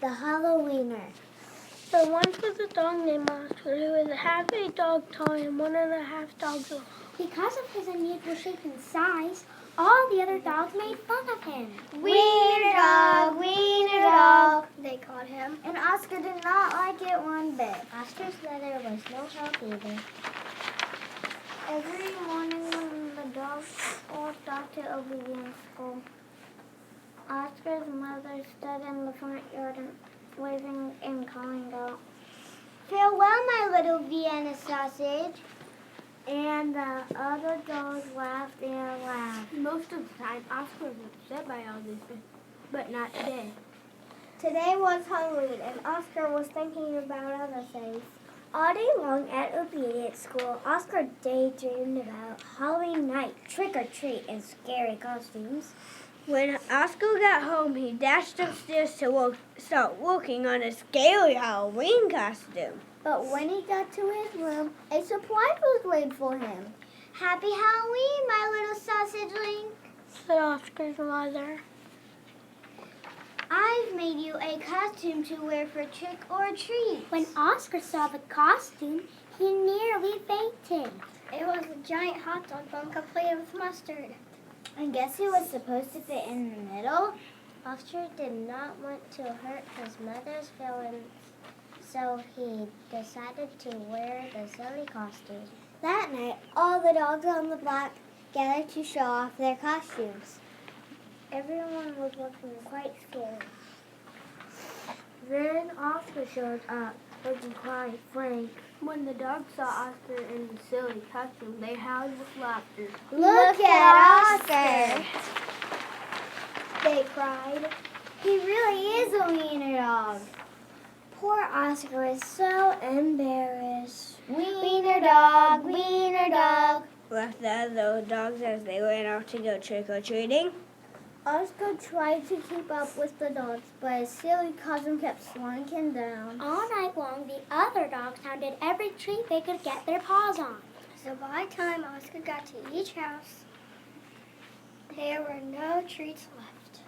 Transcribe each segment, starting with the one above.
the Halloweener. There once was a dog named Oscar who was half a dog tall and 1.5 dogs long. Because of his unusual shape and size, all the other dogs made fun of him. Wiener dog, they called him. And Oscar did not like it one bit. Oscar's leather was no help either. Every morning when the dogs walked off to obedience school, Oscar's mother stood in the front yard and waving and calling out, Farewell, my little Vienna sausage. and the other dogs laughed and laughed. Most of the time, Oscar was upset by all this, but not today. Today was Halloween, and Oscar was thinking about other things. All day long at obedience school, Oscar daydreamed about Halloween night, trick-or-treat, and scary costumes. When Oscar got home, he dashed upstairs to start working on a scary Halloween costume. But when he got to his room, a surprise was waiting for him. Happy Halloween, my little sausageling. Said Oscar's mother. I've made you a costume to wear for trick or treat. When Oscar saw the costume, he nearly fainted. It was a giant hot dog bun complete with mustard. And guess who was supposed to fit in the middle? Oscar did not want to hurt his mother's feelings, so he decided to wear the silly costume. That night, all the dogs on the block gathered to show off their costumes. Everyone was looking quite scared. Then Oscar showed up, looking quite frank. When the dogs saw Oscar in the silly costume, they howled with laughter. Look at Oscar! They cried. He really is a wiener dog. Poor Oscar was so embarrassed. Wiener dog, Left the other dogs as they ran off to go trick-or-treating. Oscar tried to keep up with the dogs, but his silly cousin kept slowing him down. All night long, the other dogs hounded every treat they could get their paws on. So by the time Oscar got to each house, there were no treats left.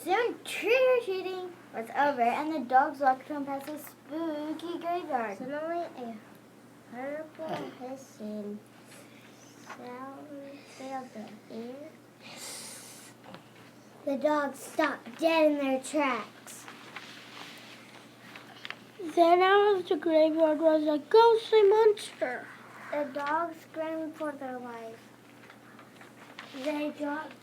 Soon, trick-or-treating was over, and the dogs walked home past a spooky graveyard. Suddenly, a horrible hissing sound filled the air. The dogs stopped dead in their tracks. Then out of the graveyard was a ghostly monster. The dogs screamed for their life. They dropped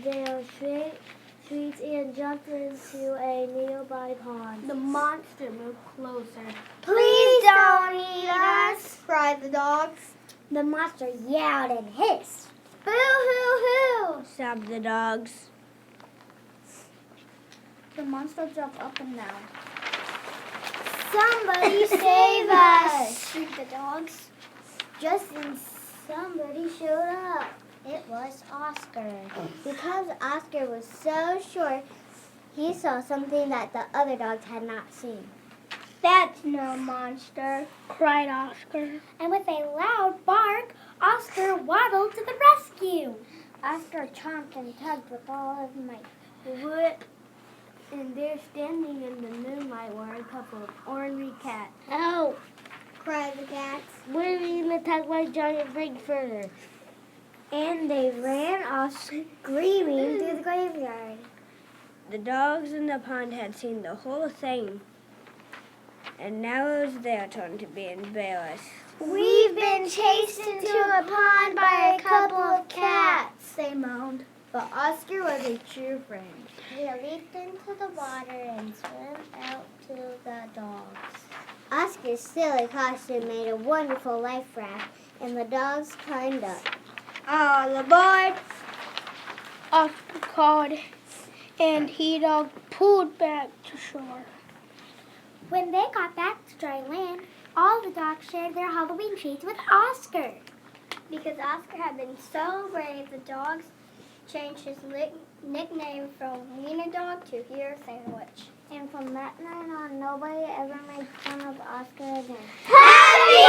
their treats and jumped into a nearby pond. The monster moved closer. Please don't eat us, cried the dogs. The monster yelled and hissed. Boo-hoo-hoo! Sobbed the dogs. The monster jumped up and down. Somebody save us! shrieked the dogs. Just then somebody showed up. It was Oscar. Because Oscar was so short, he saw something that the other dogs had not seen. That's no monster, Cried Oscar. And with a loud bark, Oscar waddled to the rescue. Oscar chomped and tugged with all his might. And there, standing in the moonlight, were a couple of ornery cats. Oh, cried the cats. We're going to tug my giant ring further. And they ran off screaming through the graveyard. The dogs in the pond had seen the whole thing, and now it was their turn to be embarrassed. We've been chased into a pond by a couple of cats, they moaned. But Oscar was a true friend. He leaped into the water and swam out to the dogs. Oscar's silly costume made a wonderful life raft, and the dogs climbed up. All aboard! Oscar called, and he dog pulled back to shore. When they got back to dry land, all the dogs shared their Halloween treats with Oscar. Because Oscar had been so brave, the dogs changed his nickname from Wiener Dog to Here Sandwich. And from that night on, nobody ever made fun of Oscar again. Happy